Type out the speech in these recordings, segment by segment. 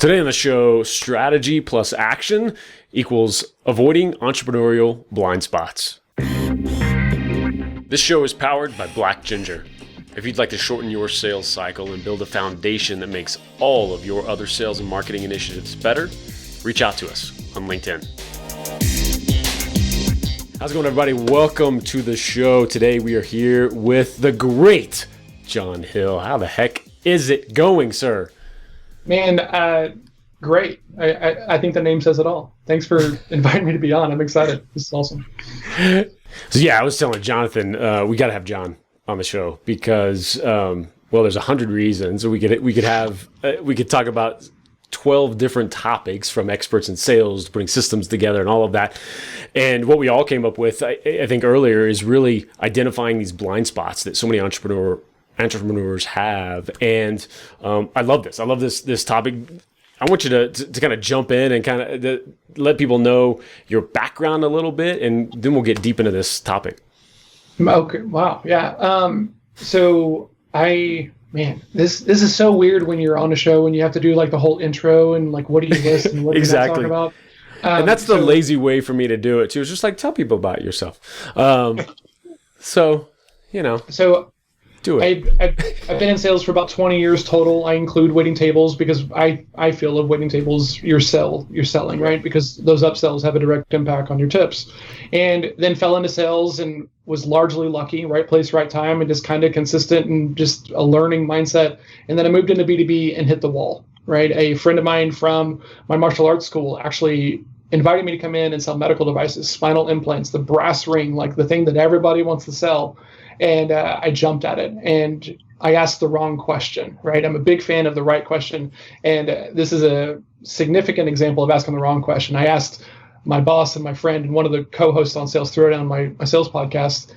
Today on the show, strategy plus action equals avoiding entrepreneurial blind spots. This show is powered by Black Ginger. If you'd like to shorten your sales cycle and build a foundation that makes all of your other sales and marketing initiatives better, reach out to us on LinkedIn. How's it going, everybody? Welcome to the show. Today we are here with the great John Hill. How the heck is it going, sir? Man, great. I think the name says it all. Thanks for inviting me to be on. I'm excited. This is awesome. So yeah, I was telling Jonathan, we got to have John on the show because, there's 100 reasons. We could talk about 12 different topics, from experts in sales to putting systems together and all of that. And what we all came up with, I think earlier, is really identifying these blind spots that so many entrepreneurs have. And I love this. I love this topic. I want you to kind of jump in and kind of let people know your background a little bit, and then we'll get deep into this topic. Okay. Wow. Yeah. This is so weird when you're on a show and you have to do like the whole intro and like, what do you list and what do you talk about? And that's the lazy way for me to do it too. It's just like, tell people about yourself. So do it. I've been in sales for about 20 years total. I include waiting tables because I feel of waiting tables, you're selling, right? Because those upsells have a direct impact on your tips. And then fell into sales and was largely lucky, right place, right time, and just kind of consistent and just a learning mindset. And then I moved into B2B and hit the wall, right? A friend of mine from my martial arts school actually invited me to come in and sell medical devices, spinal implants, the brass ring, like the thing that everybody wants to sell. And I jumped at it and I asked the wrong question, right? I'm a big fan of the right question. And this is a significant example of asking the wrong question. I asked my boss and my friend and one of the co-hosts on Sales Throwdown, my sales podcast,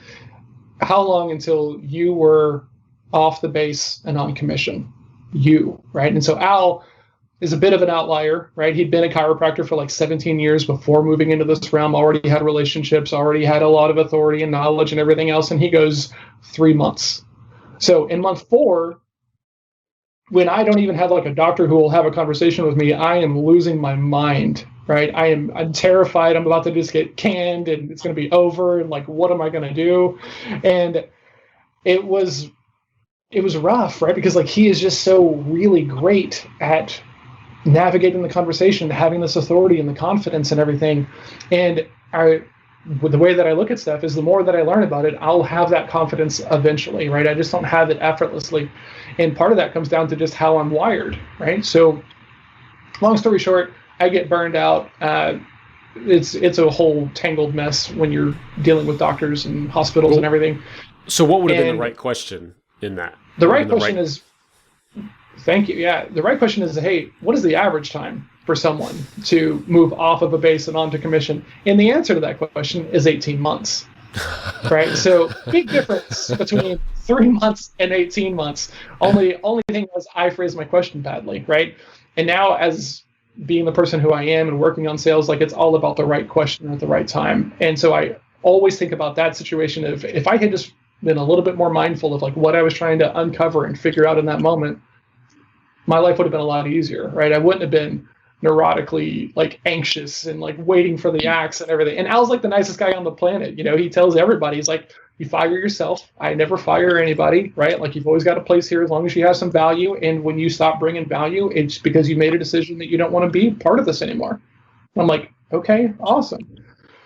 how long until you were off the base and on commission? Right? And so Al is a bit of an outlier, right? He'd been a chiropractor for like 17 years before moving into this realm, already had relationships, already had a lot of authority and knowledge and everything else. And he goes 3 months. So in month 4, when I don't even have like a doctor who will have a conversation with me, I am losing my mind, right? I'm terrified. I'm about to just get canned and it's going to be over. And like, what am I going to do? And it was rough, right? Because like, he is just so really great at navigating the conversation, having this authority and the confidence and everything. And the way that I look at stuff is the more that I learn about it, I'll have that confidence eventually, right? I just don't have it effortlessly. And part of that comes down to just how I'm wired, right? So long story short, I get burned out. It's a whole tangled mess when you're dealing with doctors and hospitals and everything. So what would have been the right question in that? The right question is, thank you. Yeah. The right question is, hey, what is the average time for someone to move off of a base and onto commission? And the answer to that question is 18 months, right? So big difference between 3 months and 18 months. Only thing is I phrased my question badly, right? And now as being the person who I am and working on sales, like it's all about the right question at the right time. And so I always think about that situation of if I had just been a little bit more mindful of like what I was trying to uncover and figure out in that moment, my life would have been a lot easier, right? I wouldn't have been neurotically like anxious and like waiting for the axe and everything. And Al's like the nicest guy on the planet. You know, he tells everybody, he's like, you fire yourself. I never fire anybody, right? Like you've always got a place here as long as you have some value. And when you stop bringing value, it's because you made a decision that you don't want to be part of this anymore. I'm like, okay, awesome.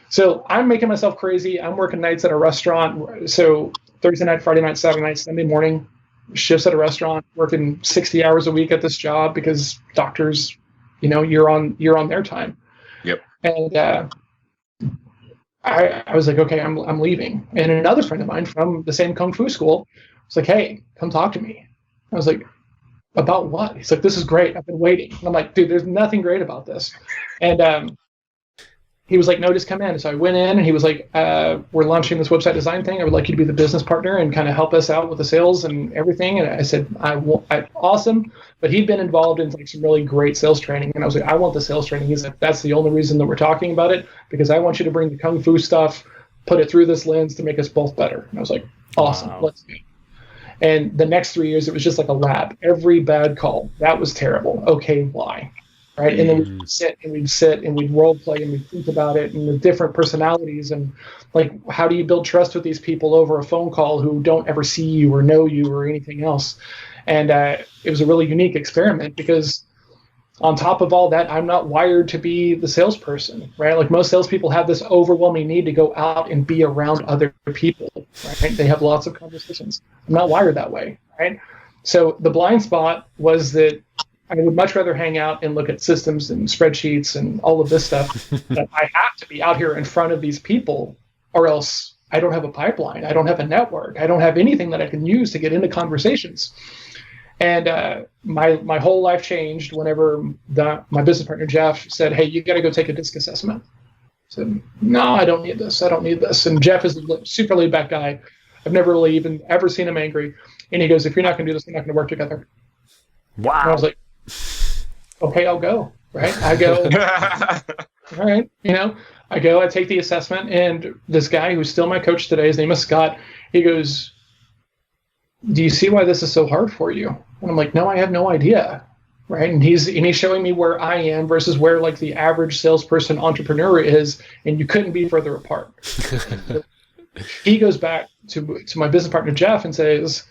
So I'm making myself crazy. I'm working nights at a restaurant. So Thursday night, Friday night, Saturday night, Sunday morning, shifts at a restaurant, working 60 hours a week at this job because doctors, you know, you're on their time. Yep. And I was like, okay, I'm leaving. And another friend of mine from the same Kung Fu school was like, hey, come talk to me. I was like, about what? He's like, this is great. I've been waiting. And I'm like, dude, there's nothing great about this. And he was like, no, just come in. So I went in and he was like, we're launching this website design thing. I would like you to be the business partner and kind of help us out with the sales and everything. And I said, awesome. But he'd been involved in like some really great sales training. And I was like, I want the sales training. He's like, that's the only reason that we're talking about it, because I want you to bring the Kung Fu stuff, put it through this lens to make us both better. And I was like, awesome. Wow. Let's go. And the next 3 years, it was just like a lab. Every bad call, that was terrible. Okay, why? right? And then we'd sit and we'd role play and we'd think about it and the different personalities and like, how do you build trust with these people over a phone call who don't ever see you or know you or anything else? And it was a really unique experiment because on top of all that, I'm not wired to be the salesperson, right? Like most salespeople have this overwhelming need to go out and be around other people, right? They have lots of conversations. I'm not wired that way, right? So the blind spot was that I would much rather hang out and look at systems and spreadsheets and all of this stuff. That I have to be out here in front of these people, or else I don't have a pipeline. I don't have a network. I don't have anything that I can use to get into conversations. And my whole life changed whenever my business partner, Jeff, said, hey, you got to go take a DISC assessment. I said, no, I don't need this. I don't need this. And Jeff is a super laid back guy. I've never really even ever seen him angry. And he goes, if you're not going to do this, we're not going to work together. Wow. And I was like, okay, I'll go. Right. I go, all right. I go, I take the assessment, and this guy who's still my coach today, his name is Scott. He goes, do you see why this is so hard for you? And I'm like, no, I have no idea. Right. And he's showing me where I am versus where like the average salesperson entrepreneur is. And you couldn't be further apart. He goes back to my business partner, Jeff, and says,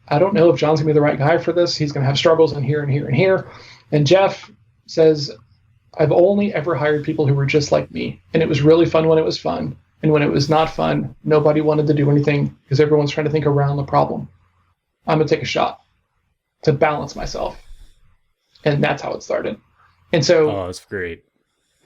I don't know if John's gonna be the right guy for this. He's gonna have struggles in here and here and here. And Jeff says, I've only ever hired people who were just like me. And it was really fun when it was fun. And when it was not fun, nobody wanted to do anything because everyone's trying to think around the problem. I'm going to take a shot to balance myself. And that's how it started. And so that's great.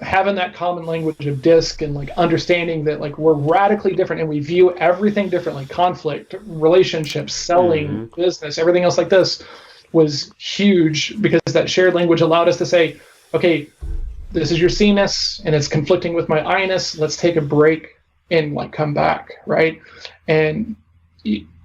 Having that common language of DISC and like understanding that like we're radically different and we view everything differently, conflict, relationships, selling, business, everything else like this was huge because that shared language allowed us to say, okay, this is your C-ness and it's conflicting with my I-ness. Let's take a break and like come back, right? And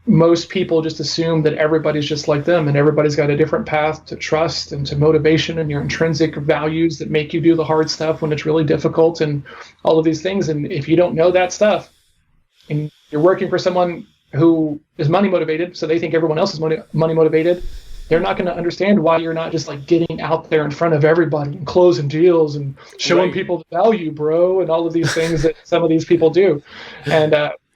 most people just assume that everybody's just like them and everybody's got a different path to trust and to motivation and your intrinsic values that make you do the hard stuff when it's really difficult and all of these things. And if you don't know that stuff and you're working for someone who is money motivated, so they think everyone else is money motivated, they're not going to understand why you're not just like getting out there in front of everybody and closing deals and showing people the value, bro, and all of these things that some of these people do. And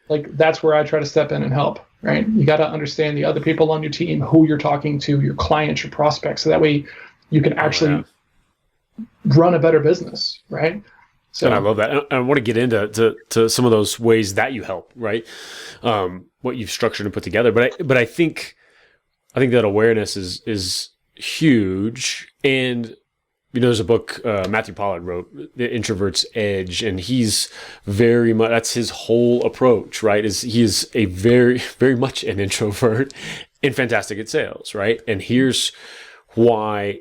like that's where I try to step in and help. Right? You got to understand the other people on your team, who you're talking to, your clients, your prospects, so that way you can actually run a better business, right? So and I love that. I want to get into to some of those ways that you help, right? What you've structured and put together, but I think that awareness is huge. And there's a book Matthew Pollard wrote, The Introvert's Edge, and he's very much, that's his whole approach, right? He is a very, very much an introvert and fantastic at sales, right? And here's why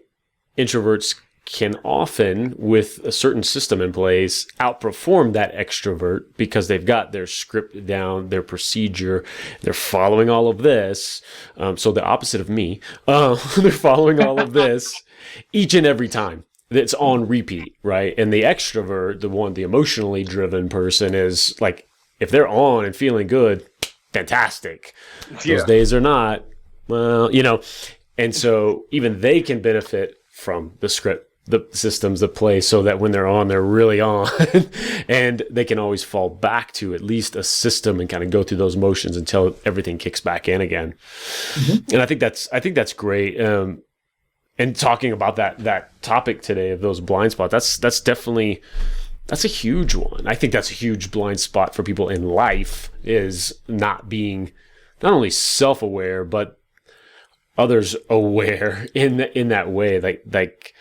introverts can often, with a certain system in place, outperform that extrovert because they've got their script down, their procedure, they're following all of this. So the opposite of me, they're following all of this each and every time. It's on repeat, right? And the extrovert, the emotionally driven person, is like, if they're on and feeling good, fantastic. Those days are not, well, and so even they can benefit from the script, the systems, the play, so that when they're on, they're really on, and they can always fall back to at least a system and kind of go through those motions until everything kicks back in again. And I think that's great. And talking about that topic today of those blind spots, that's definitely, that's a huge one. I think that's a huge blind spot for people in life, is not being not only self-aware, but others aware in that way. Like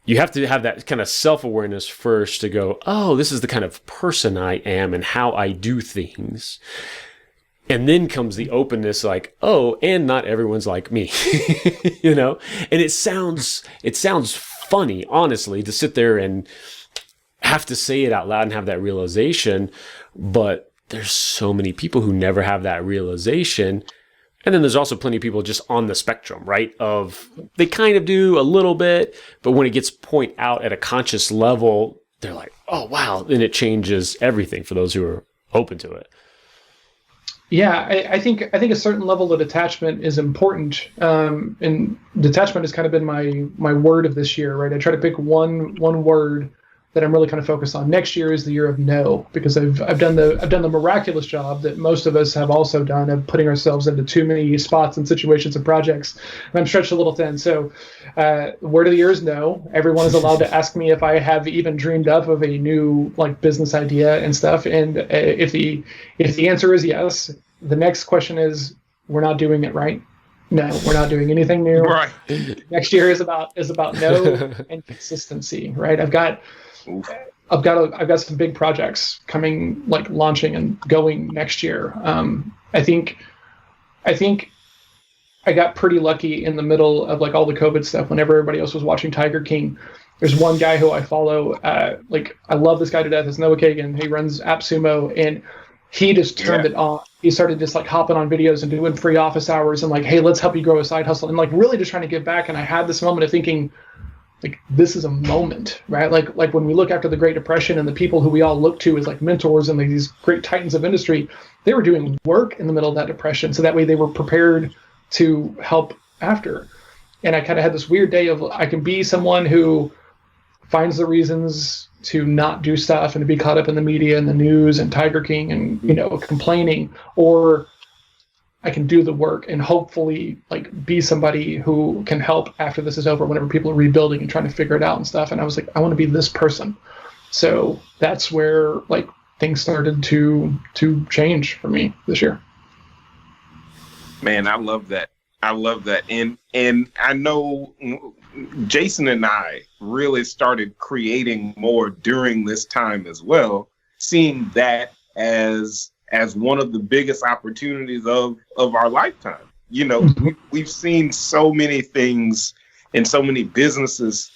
you have to have that kind of self-awareness first to go, oh, this is the kind of person I am and how I do things. And then comes the openness, like, oh, and not everyone's like me, And it sounds funny, honestly, to sit there and have to say it out loud and have that realization. But there's so many people who never have that realization. And then there's also plenty of people just on the spectrum, right? Of they kind of do a little bit, but when it gets point out at a conscious level, they're like, oh, wow. And it changes everything for those who are open to it. Yeah, I think a certain level of detachment is important, and detachment has kind of been my word of this year, right? I try to pick one word that I'm really kind of focused on. Next year is the year of no, because I've done the miraculous job that most of us have also done of putting ourselves into too many spots and situations and projects, and I'm stretched a little thin. So, the word of the year is no. Everyone is allowed to ask me if I have even dreamed up of a new like business idea and stuff, and if the answer is yes, the next question is, we're not doing it right. No, we're not doing anything new. Right. Next year is about no and consistency, right? I've got some big projects coming, like launching and going next year. I think I got pretty lucky in the middle of like all the COVID stuff when everybody else was watching Tiger King. There's one guy who I follow, like I love this guy to death. It's Noah Kagan. He runs AppSumo, and he just turned it on. He started just like hopping on videos and doing free office hours and like, hey, let's help you grow a side hustle, and like really just trying to give back. And I had this moment of thinking, like, this is a moment, right? Like when we look after the Great Depression and the people who we all look to as like mentors and like these great titans of industry, they were doing work in the middle of that depression, so that way they were prepared to help after. And I kind of had this weird day of, I can be someone who finds the reasons to not do stuff and to be caught up in the media and the news and Tiger King and, you know, complaining, or I can do the work and hopefully like be somebody who can help after this is over, whenever people are rebuilding and trying to figure it out and stuff. And I was like, I want to be this person. So that's where like things started to change for me this year. Man, I love that. And I know Jason and I really started creating more during this time as well, seeing that as one of the biggest opportunities of our lifetime. You know, we've seen so many things and so many businesses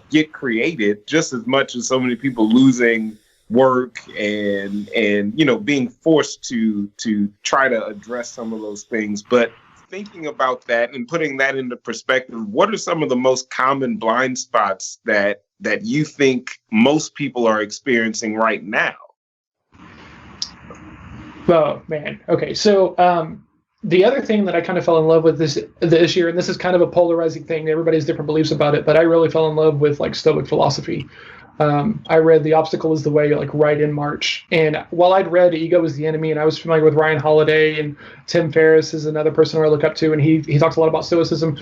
get created, just as much as so many people losing work and you know, being forced to try to address some of those things. But thinking about that and putting that into perspective, what are some of the most common blind spots that you think most people are experiencing right now? Oh man. Okay. So the other thing that I kind of fell in love with this year, and this is kind of a polarizing thing, everybody has different beliefs about it, but I really fell in love with like Stoic philosophy. I read The Obstacle is the Way like right in March. And while I'd read Ego is the Enemy, and I was familiar with Ryan Holiday, and Tim Ferriss is another person who I look up to, and he talks a lot about Stoicism.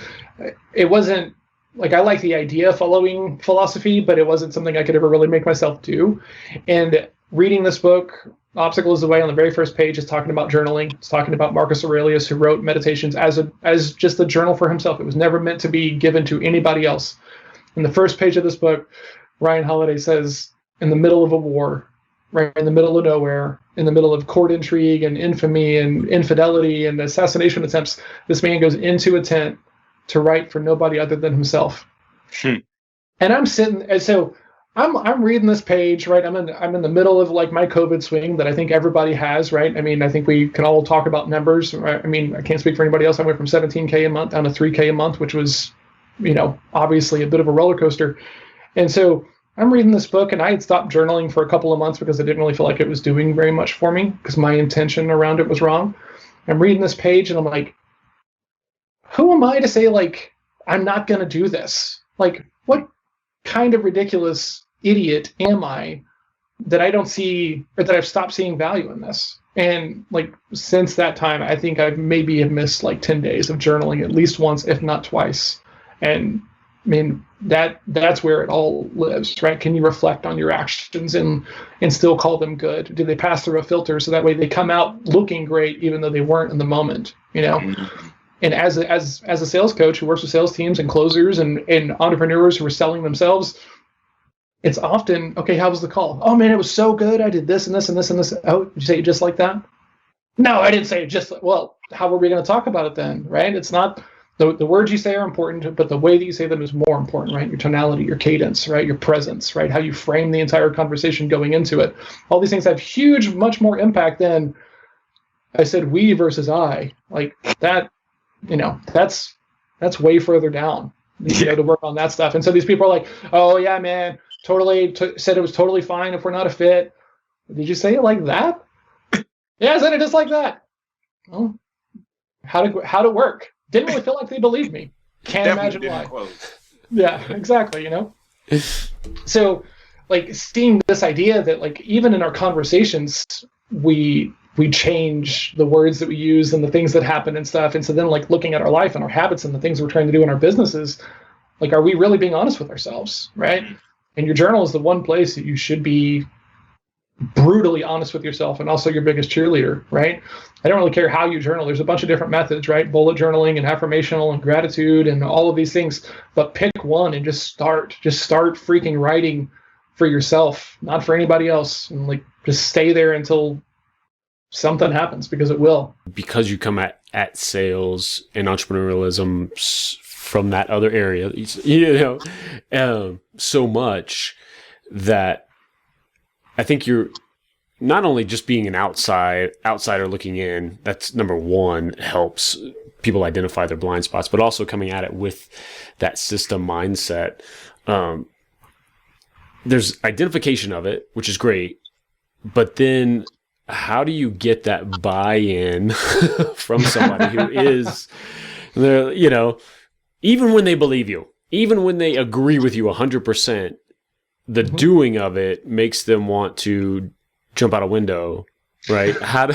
It wasn't like, I like the idea of following philosophy, but it wasn't something I could ever really make myself do. And reading this book, Obstacle is the Way, on the very first page is talking about journaling. It's talking about Marcus Aurelius, who wrote Meditations as just a journal for himself. It was never meant to be given to anybody else. In the first page of this book, Ryan Holiday says, in the middle of a war, right in the middle of nowhere, in the middle of court intrigue and infamy and infidelity and assassination attempts, this man goes into a tent to write for nobody other than himself. And I'm sitting, and so I'm reading this page, right? I'm in the middle of like my COVID swing that I think everybody has, right? I mean, I think we can all talk about numbers, right? I mean, I can't speak for anybody else. I went from 17K a month down to 3K a month, which was, you know, obviously a bit of a roller coaster. And so I'm reading this book, and I had stopped journaling for a couple of months because I didn't really feel like it was doing very much for me, because my intention around it was wrong. I'm reading this page, and I'm like, who am I to say, like, I'm not going to do this? Like, what kind of ridiculous idiot am I that I don't see, or that I've stopped seeing value in this? And like, since that time, I think I've maybe have missed like 10 days of journaling at least once, if not twice. And I mean, that's where it all lives, right? Can you reflect on your actions and still call them good? Do they pass through a filter so that way they come out looking great even though they weren't in the moment, you know? And as a sales coach who works with sales teams and closers and entrepreneurs who are selling themselves, it's often, okay, how was the call? Oh man, it was so good. I did this and this and this and this. Oh, did you say it just like that? No, I didn't say it just like, well, how are we going to talk about it then, right? It's not, the words you say are important, but the way that you say them is more important, right? Your tonality, your cadence, right? Your presence, right? How you frame the entire conversation going into it. All these things have huge, much more impact than I said we versus I. Like that, you know, that's way further down, you know, to work on that stuff. And so these people are like, oh yeah, man, totally said it was totally fine if we're not a fit. Did you say it like that? Yeah, isn't it just like that? Well, how'd it work? Didn't really feel like they believed me. Can't imagine why. Close. Yeah, exactly, So, like, seeing this idea that, like, even in our conversations, we change the words that we use and the things that happen and stuff. And so then, like, looking at our life and our habits and the things we're trying to do in our businesses, like, are we really being honest with ourselves, right? And your journal is the one place that you should be brutally honest with yourself, and also your biggest cheerleader, right? I don't really care how you journal. There's a bunch of different methods, right? Bullet journaling and affirmational and gratitude and all of these things, but pick one and just start freaking writing for yourself, not for anybody else. And like, just stay there until something happens, because it will. Because you come at sales and entrepreneurialism from that other area, so much that I think you're not only just being an outsider looking in, that's number one, helps people identify their blind spots, but also coming at it with that system mindset. There's identification of it, which is great, but then how do you get that buy-in from somebody who is, even when they believe you, even when they agree with you 100%, the doing of it makes them want to jump out a window, right? How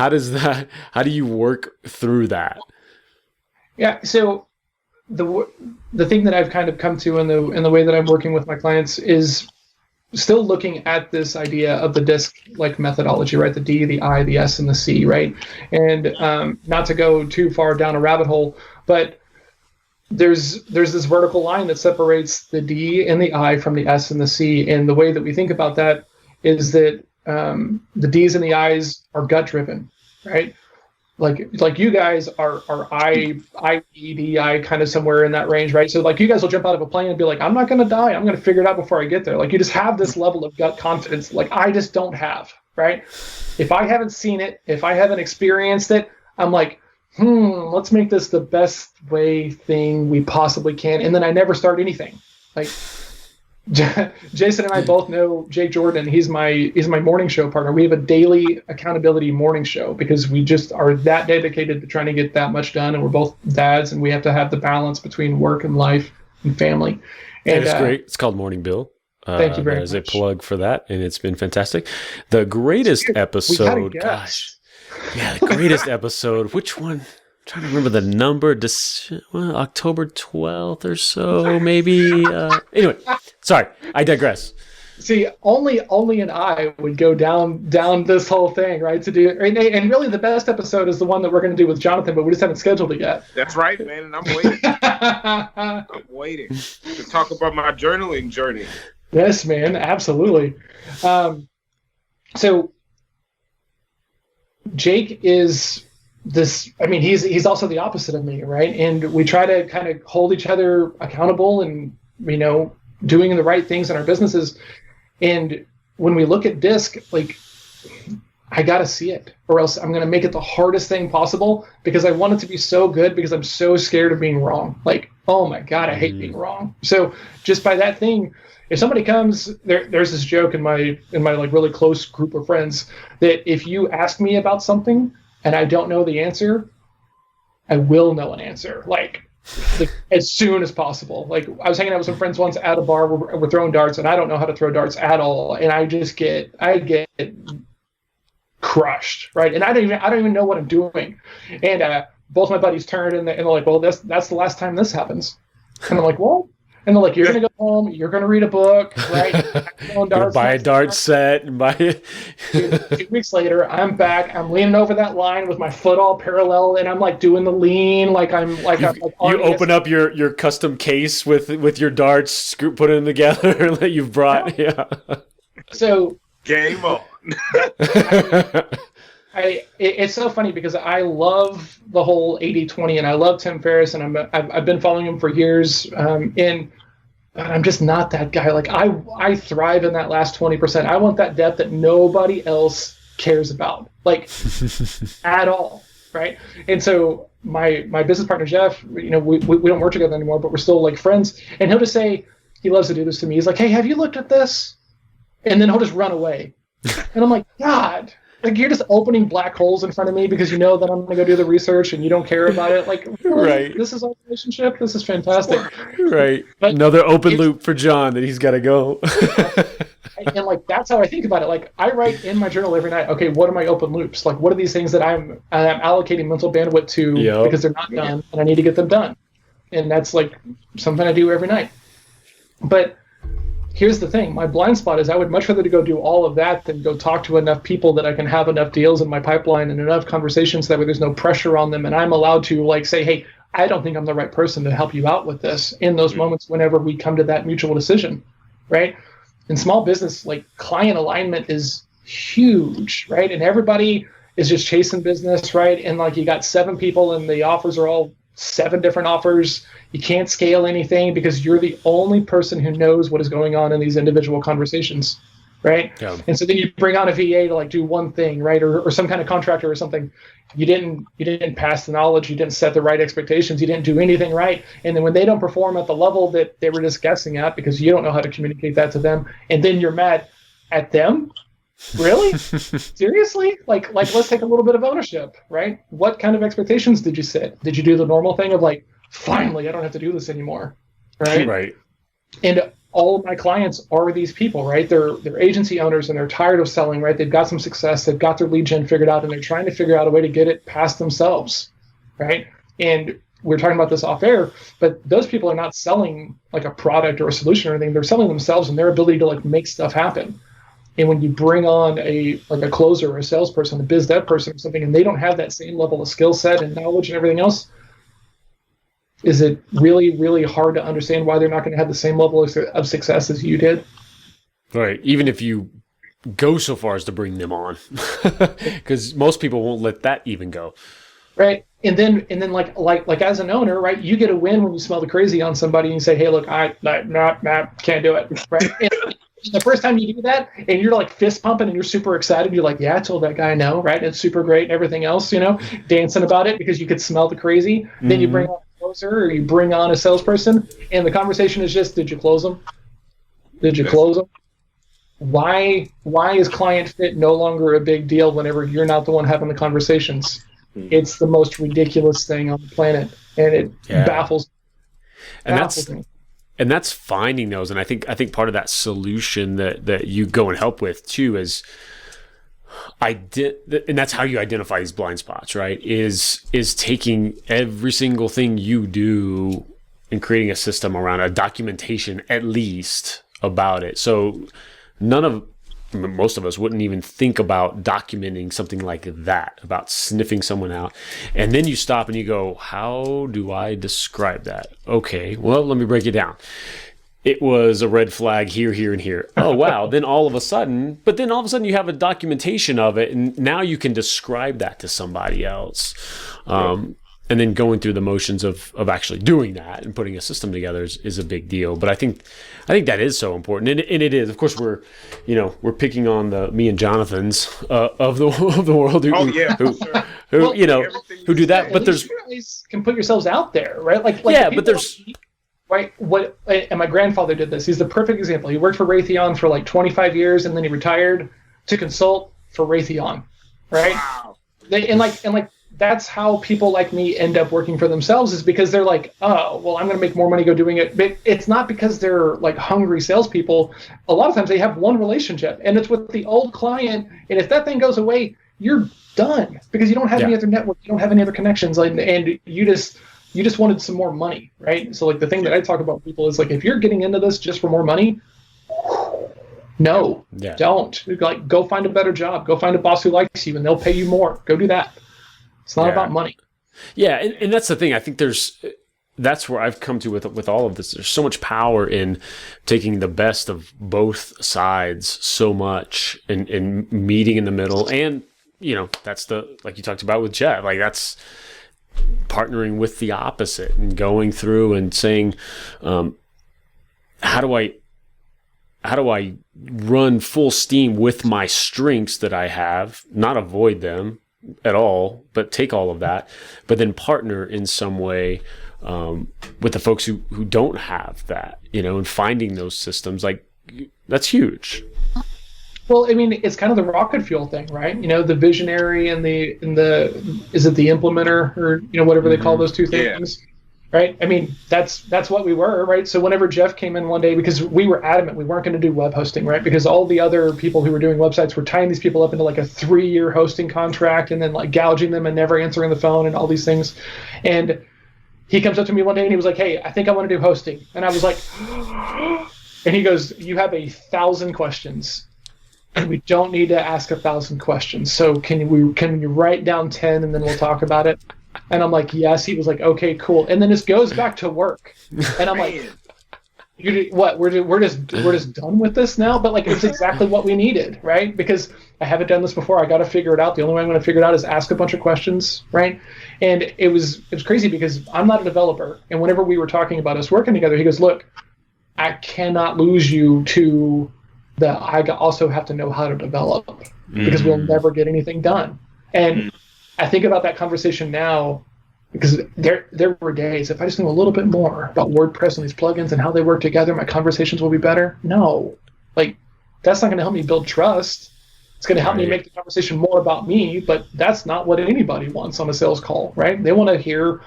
do you work through that? Yeah. So the thing that I've kind of come to in the way that I'm working with my clients is still looking at this idea of the DISC like methodology, right? The D, the I, the S, and the C, right? And not to go too far down a rabbit hole, but there's this vertical line that separates the D and the I from the S and the C. And the way that we think about that is that the D's and the I's are gut driven, right? Like you guys are I kind of somewhere in that range, right? So like you guys will jump out of a plane and be like, I'm not going to die. I'm going to figure it out before I get there. Like you just have this level of gut confidence. Like I just don't have, right? If I haven't seen it, if I haven't experienced it, I'm like, let's make this the best thing we possibly can. And then I never start anything. Like Jason and I both know Jake Jordan. He's my morning show partner. We have a daily accountability morning show because we just are that dedicated to trying to get that much done. And we're both dads, and we have to have the balance between work and life and family. And it's great. It's called Morning Bill. Thank you very much. There's a plug for that, and it's been fantastic. The greatest episode, gosh. Yeah, the greatest episode. Which one? I'm trying to remember the number. October 12th or so, maybe. Anyway, sorry, I digress. See, only an I would go down this whole thing, right? To do, and really, the best episode is the one that we're going to do with Jonathan, but we just haven't scheduled it yet. That's right, man, and I'm waiting. I'm waiting to talk about my journaling journey. Yes, man, absolutely. So Jake is this, I mean, he's also the opposite of me, right? And we try to kind of hold each other accountable and, doing the right things in our businesses. And when we look at DISC, like, I got to see it, or else I'm going to make it the hardest thing possible, because I want it to be so good, because I'm so scared of being wrong. Like, oh my God, I hate being wrong. So just by that thing, if somebody comes, there's this joke in my like really close group of friends that if you ask me about something and I don't know the answer, I will know an answer like as soon as possible. Like I was hanging out with some friends once at a bar, we're throwing darts, and I don't know how to throw darts at all, and I get crushed, right? And I don't even know what I'm doing. And both my buddies turned and they're like, well, that's the last time this happens. And I'm like, well. And they're like, you're going to go home, you're going to read a book, right? Buy a dart set. And buy it. 2 weeks later, I'm back. I'm leaning over that line with my foot all parallel, and I'm like doing the lean, you open up your custom case with your darts, put them together that you've brought. Yeah. So game on. It's so funny because I love the whole 80-20, and I love Tim Ferriss, and I've been following him for years. And I'm just not that guy. Like I thrive in that last 20%. I want that depth that nobody else cares about, like at all, right? And so my business partner Jeff, we don't work together anymore, but we're still like friends. And he'll just say, he loves to do this to me. He's like, hey, have you looked at this? And then he'll just run away. And I'm like, God. like you're just opening black holes in front of me because you know that I'm going to go do the research and you don't care about it. Like, really? Right. This is our relationship. This is fantastic. Right. But another open loop for John that he's got to go. And like that's how I think about it. Like I write in my journal every night. Okay, what are my open loops? Like what are these things that I'm allocating mental bandwidth to because they're not done and I need to get them done. And that's like something I do every night. But here's the thing. My blind spot is I would much rather to go do all of that than go talk to enough people that I can have enough deals in my pipeline and enough conversations that way there's no pressure on them and I'm allowed to like say, hey, I don't think I'm the right person to help you out with this in those moments whenever we come to that mutual decision, right? In small business, like client alignment is huge, right? And everybody is just chasing business, right? And like you got 7 people and the offers are all 7 different offers. You can't scale anything because you're the only person who knows what is going on in these individual conversations, right? Yeah. And so then you bring on a VA to like do one thing, right? Or some kind of contractor or something. You didn't pass the knowledge. You didn't set the right expectations. You didn't do anything right. And then when they don't perform at the level that they were just guessing at because you don't know how to communicate that to them, and then you're mad at them. Really? Seriously? Like let's take a little bit of ownership, right? What kind of expectations did you set? Did you do the normal thing of like, finally, I don't have to do this anymore, right? Right. And all of my clients are these people, right? They're agency owners and they're tired of selling, right? They've got some success, they've got their lead gen figured out, and they're trying to figure out a way to get it past themselves, right? And we're talking about this off air, but those people are not selling like a product or a solution or anything. They're selling themselves and their ability to like make stuff happen. And when you bring on a closer or a salesperson, a biz dev person or something, and they don't have that same level of skill set and knowledge and everything else, is it really, really hard to understand why they're not going to have the same level of success as you did? Right. Even if you go so far as to bring them on, because most people won't let that even go. Right. And then like as an owner, right, you get a win when you smell the crazy on somebody and you say, hey, look, I can't do it. Right. And the first time you do that and you're like fist pumping and you're super excited, you're like, yeah, I told that guy no, right? It's super great and everything else, dancing about it because you could smell the crazy. Mm-hmm. Then you bring on a closer or you bring on a salesperson and the conversation is just, did you close them? Did you close them? Why is client fit no longer a big deal whenever you're not the one having the conversations? Mm-hmm. It's the most ridiculous thing on the planet and it baffles me. And that's finding those, and I think part of that solution that you go and help with too is, and that's how you identify these blind spots, right? Is taking every single thing you do and creating a system around a documentation at least about it. So most of us wouldn't even think about documenting something like that, about sniffing someone out. And then you stop and you go, how do I describe that? Okay, well, let me break it down. It was a red flag here, here, and here. Oh, wow. Then all of a sudden you have a documentation of it, and now you can describe that to somebody else. And then going through the motions of actually doing that and putting a system together is a big deal. But I think that is so important, and it is. Of course, we're picking on me and Jonathan's of the world who do that. But there's, you guys can put yourselves out there, right? But there's. Right. And my grandfather did this. He's the perfect example. He worked for Raytheon for like 25 years, and then he retired to consult for Raytheon. Right. Wow. And that's how people like me end up working for themselves, is because they're like, oh, well, I'm going to make more money go doing it. But it's not because they're like hungry salespeople. A lot of times they have one relationship, and it's with the old client. And if that thing goes away, you're done because you don't have any other network, you don't have any other connections, and you just wanted some more money, right? So like the thing that I talk about with people is like, if you're getting into this just for more money, no, don't. Like, go find a better job. Go find a boss who likes you and they'll pay you more. Go do that. It's not about money. Yeah, and that's the thing. I think that's where I've come to with all of this. There's so much power in taking the best of both sides so much and meeting in the middle. And, that's like you talked about with Jeff, like that's partnering with the opposite and going through and saying, how do I run full steam with my strengths that I have, not avoid them at all, but take all of that, but then partner in some way with the folks who don't have that, and finding those systems, like that's huge. Well, I mean, it's kind of the rocket fuel thing, right? The visionary and the is it the implementer, or whatever they call those two things, right? I mean, that's what we were, right? So whenever Jeff came in one day, because we were adamant we weren't going to do web hosting, right? Because all the other people who were doing websites were tying these people up into like a 3-year hosting contract and then like gouging them and never answering the phone and all these things. And he comes up to me one day and he was like, "Hey, I think I want to do hosting." And I was like, and he goes, "You have 1,000 questions. And we don't need to ask 1,000 questions. So can you write down 10 and then we'll talk about it?" And I'm like, "Yes." He was like, "Okay, cool." And then this goes back to work. And I'm like, "What? We're just done with this now?" But like, it's exactly what we needed, right? Because I haven't done this before. I got to figure it out. The only way I'm going to figure it out is ask a bunch of questions, right? And it was crazy because I'm not a developer. And whenever we were talking about us working together, he goes, "Look, I cannot lose you to that I also have to know how to develop because we'll never get anything done." And I think about that conversation now because there were days, if I just knew a little bit more about WordPress and these plugins and how they work together, my conversations will be better. No, like that's not going to help me build trust. It's going to help me make the conversation more about me, but that's not what anybody wants on a sales call, right? They want to hear,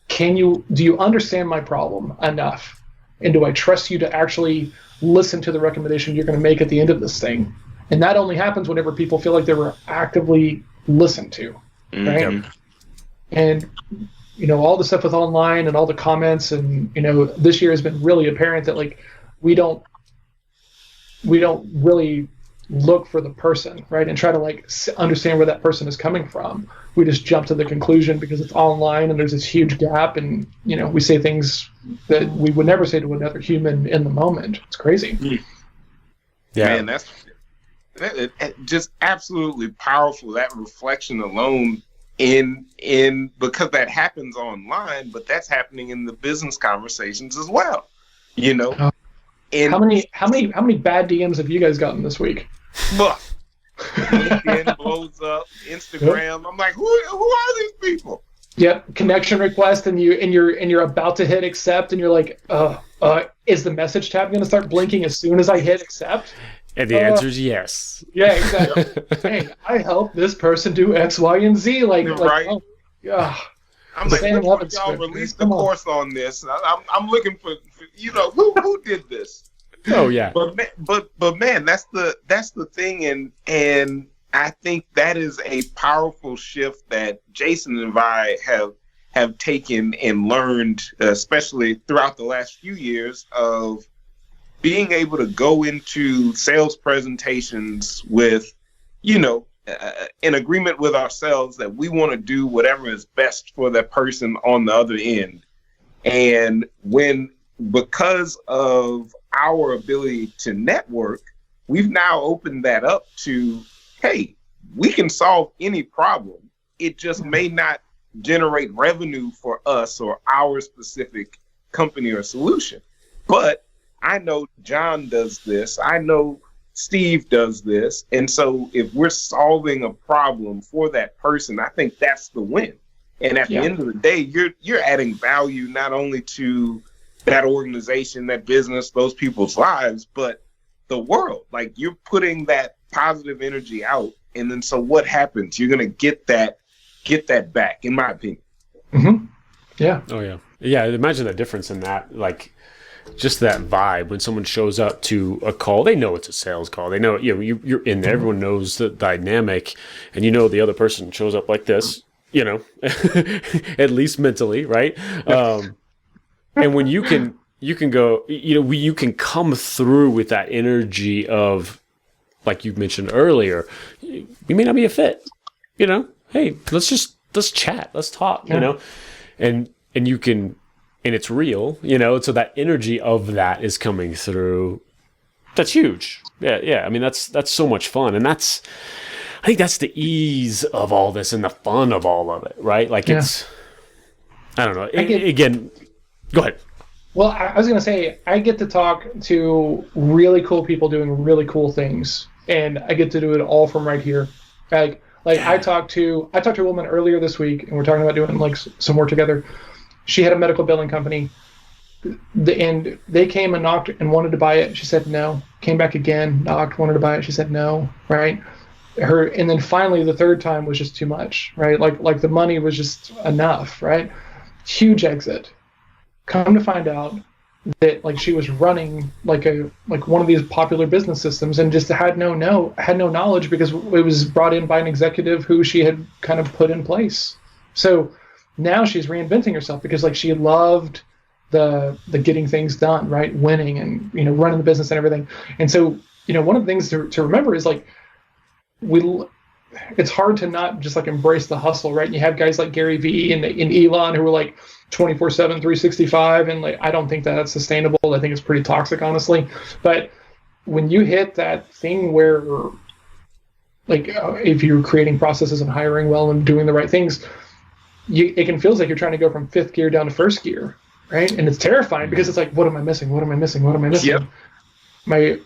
do you understand my problem enough? And do I trust you to actually listen to the recommendation you're going to make at the end of this thing? And that only happens whenever people feel like they were actively listened to, right? And all the stuff with online and all the comments, and this year has been really apparent that like we don't really look for the person, right, and try to like understand where that person is coming from. We just jump to the conclusion because it's online and there's this huge gap, and we say things that we would never say to another human in the moment. It's crazy. Yeah, man, that's just absolutely powerful. That reflection alone in because that happens online, but that's happening in the business conversations as well. And how many bad DMs have you guys gotten this week? LinkedIn blows up, Instagram. I'm like, who are these people? Yep, connection request, and you're about to hit accept, and you're like, is the message tab going to start blinking as soon as I hit accept? And the answer is yes. Yeah, exactly. Hey, I help this person do X, Y, and Z. Like, right? Oh, yeah. I'm like, y'all released the course on this. I'm looking for who did this. Oh yeah. But man, that's the thing, and I think that is a powerful shift that Jason and I have taken and learned, especially throughout the last few years, of being able to go into sales presentations with, in agreement with ourselves that we want to do whatever is best for that person on the other end. And because of our ability to network, we've now opened that up to, hey, we can solve any problem. It just may not generate revenue for us or our specific company or solution. But I know John does this. I know Steve does this. And so if we're solving a problem for that person, I think that's the win. And at the end of the day, you're adding value not only to that organization, that business, those people's lives, but the world. Like, you're putting that positive energy out, and then so what happens? You're gonna get that back, in my opinion. Mm-hmm. Yeah. Oh yeah. Yeah. Imagine the difference in that, like just that vibe when someone shows up to a call. They know it's a sales call. They know you're in there. Everyone knows the dynamic, and the other person shows up like this. At least mentally, right? And when you can go, you can come through with that energy of, like you mentioned earlier, we may not be a fit, hey, let's chat, let's talk, and you can, and it's real, so that energy of that is coming through. That's huge. Yeah. I mean, that's so much fun. And I think that's the ease of all this and the fun of all of it, right? Like it's, I don't know. Again, go ahead. Well, I was going to say, I get to talk to really cool people doing really cool things, and I get to do it all from right here. Like I talked to a woman earlier this week, and we're talking about doing like some work together. She had a medical billing company, and they came and knocked and wanted to buy it. She said no. came back again, knocked, wanted to buy it. She said no, right? And then finally the third time was just too much, right? Like the money was just enough, right? Huge exit. Come to find out that like she was running like one of these popular business systems and just had no knowledge because it was brought in by an executive who she had kind of put in place. So now she's reinventing herself because like she loved the getting things done, right? Winning and, you know, running the business and everything. And so, you know, one of the things to remember is like it's hard to not just like embrace the hustle, right? And you have guys like Gary Vee and Elon who are like 24/7, 365, and like I don't think that's sustainable. I think it's pretty toxic, honestly. But when you hit that thing where like if you're creating processes and hiring well and doing the right things, it can feel like you're trying to go from fifth gear down to first gear, right? And it's terrifying because it's like, what am I missing? What am I missing? What am I missing? Yep.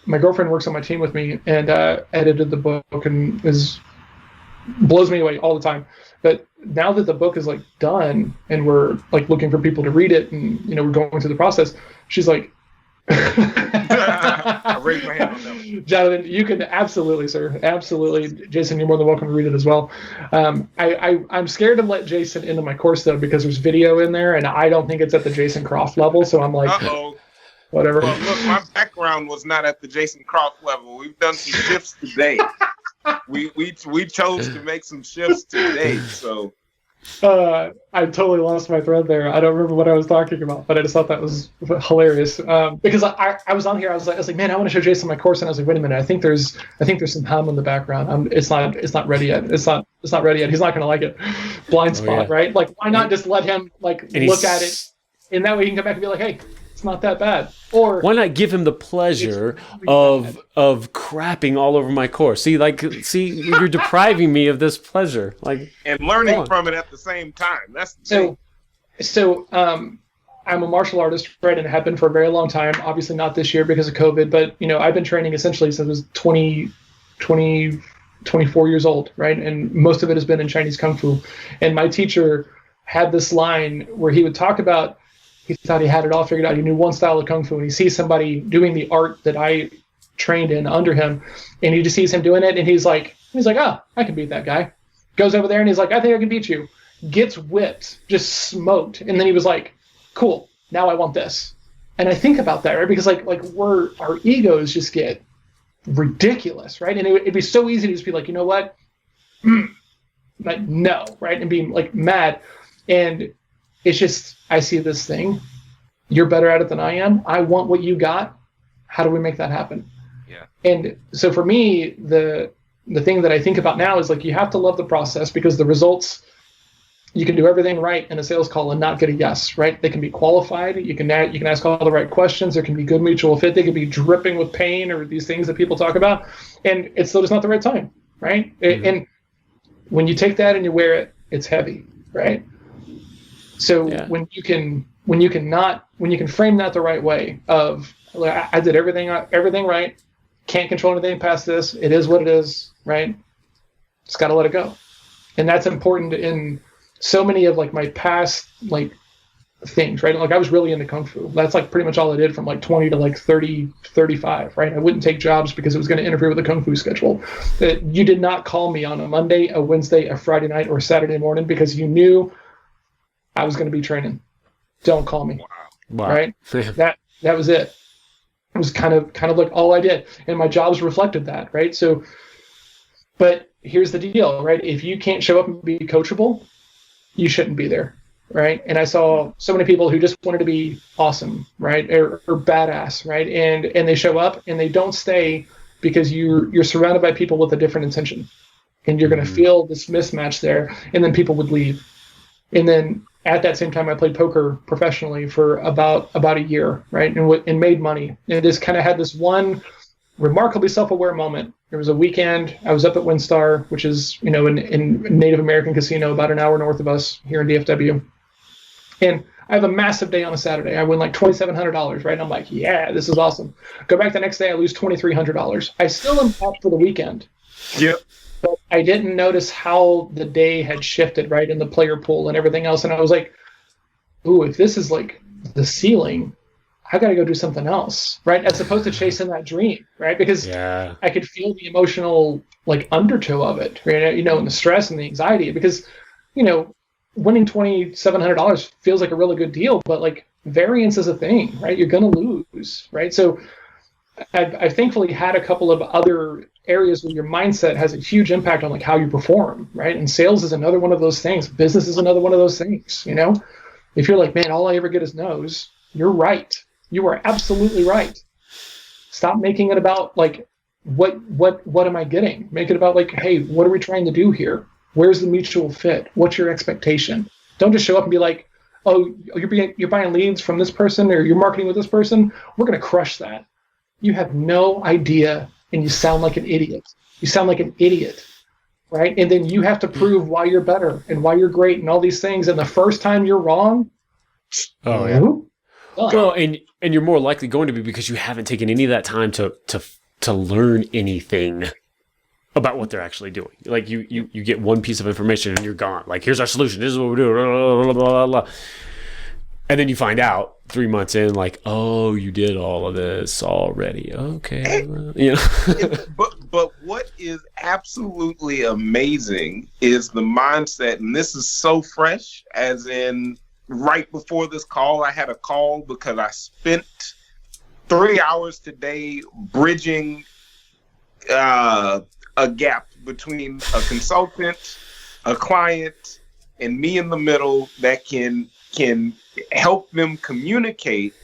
My girlfriend works on my team with me and edited the book and blows me away all the time. But now that the book is like done and we're like looking for people to read it and, you know, we're going through the process, she's like, I raised my hand on that one. Jonathan, you can absolutely, sir. Absolutely. Jason, you're more than welcome to read it as well. I'm scared to let Jason into my course though, because there's video in there and I don't think it's at the Jason Croft level. So I'm like, whatever. Well, look, my background was not at the Jason Croft level. We've done some shifts today. We chose to make some shifts today, so I totally lost my thread there. I don't remember what I was talking about, but I just thought that was hilarious because I was on here. I was like, man, I want to show Jason my course, and I was like, wait a minute, I think there's some hum in the background. It's not ready yet. It's not ready yet. He's not going to like it. Blind spot, right? Like, why not just let him like look at it, and that way he can come back and be like, hey, it's not that bad. Or why not give him the pleasure of crapping all over my course? See, you're depriving me of this pleasure, like, and learning from it at the same time. That's the thing. So I'm a martial artist, right, and have been for a very long time. Obviously not this year because of COVID, but you know, I've been training essentially since I was 24 years old, right? And most of it has been in Chinese Kung Fu. And my teacher had this line where he would talk about, he thought he had it all figured out. He knew one style of Kung Fu, and he sees somebody doing the art that I trained in under him, and he just sees him doing it, and he's like, oh, I can beat that guy. Goes over there, and he's like, I think I can beat you. Gets whipped, just smoked, and then he was like, cool, now I want this. And I think about that, right? Because like our egos just get ridiculous, right? And it'd be so easy to just be like, you know what? Like, no, right? And being like mad. And it's just, I see this thing. You're better at it than I am. I want what you got. How do we make that happen? Yeah. And so for me, the thing that I think about now is like, you have to love the process because the results, you can do everything right in a sales call and not get a yes, right? They can be qualified. You can ask all the right questions. There can be good mutual fit. They can be dripping with pain or these things that people talk about. And it's still just not the right time, right? Mm-hmm. And when you take that and you wear it, it's heavy, right? So when you can frame that the right way of, like, I did everything right, can't control anything past this. It is what it is, right? Just got to let it go. And that's important in so many of like my past like things, right? Like I was really into Kung Fu. That's like pretty much all I did from like 20 to like 30, 35, right? I wouldn't take jobs because it was going to interfere with the Kung Fu schedule. That you did not call me on a Monday, a Wednesday, a Friday night, or a Saturday morning because you knew I was going to be training. Don't call me. Wow. Right? That was it. It was kind of like all I did. And my jobs reflected that, right? So, but here's the deal, right? If you can't show up and be coachable, you shouldn't be there, right? And I saw so many people who just wanted to be awesome, right? Or badass, right? And they show up and they don't stay because you're surrounded by people with a different intention. And you're going to feel this mismatch there. And then people would leave. And then at that same time, I played poker professionally for about a year, right? And made money. And just kind of had this one remarkably self-aware moment. There was a weekend. I was up at WinStar, which is, you know, in Native American casino about an hour north of us here in DFW. And I have a massive day on a Saturday. I win like $2,700, right? And I'm like, yeah, this is awesome. Go back the next day, I lose $2,300. I still am up for the weekend. Yep. But I didn't notice how the day had shifted, right, in the player pool and everything else. And I was like, ooh, if this is like the ceiling, I got to go do something else, right? As opposed to chasing that dream, right? Because I could feel the emotional like undertow of it, right? You know, and the stress and the anxiety, because, you know, winning $2,700 feels like a really good deal, but like variance is a thing, right? You're going to lose, right? So I've thankfully had a couple of other areas where your mindset has a huge impact on like how you perform, right? And sales is another one of those things. Business is another one of those things, you know? If you're like, man, all I ever get is no's, you're right. You are absolutely right. Stop making it about like, what am I getting? Make it about like, hey, what are we trying to do here? Where's the mutual fit? What's your expectation? Don't just show up and be like, oh, you're buying leads from this person or you're marketing with this person. We're going to crush that. You have no idea, and you sound like an idiot. You sound like an idiot, right? And then you have to prove why you're better and why you're great and all these things. And the first time you're wrong, well, and you're more likely going to be because you haven't taken any of that time to learn anything about what they're actually doing. Like you get one piece of information and you're gone. Like, here's our solution. This is what we're doing. Blah, blah, blah, blah. And then you find out 3 months in, like, oh, you did all of this already. Okay. You know. but what is absolutely amazing is the mindset, and this is so fresh, as in right before this call, I had a call because I spent 3 hours today bridging a gap between a consultant, a client, and me in the middle that can help them communicate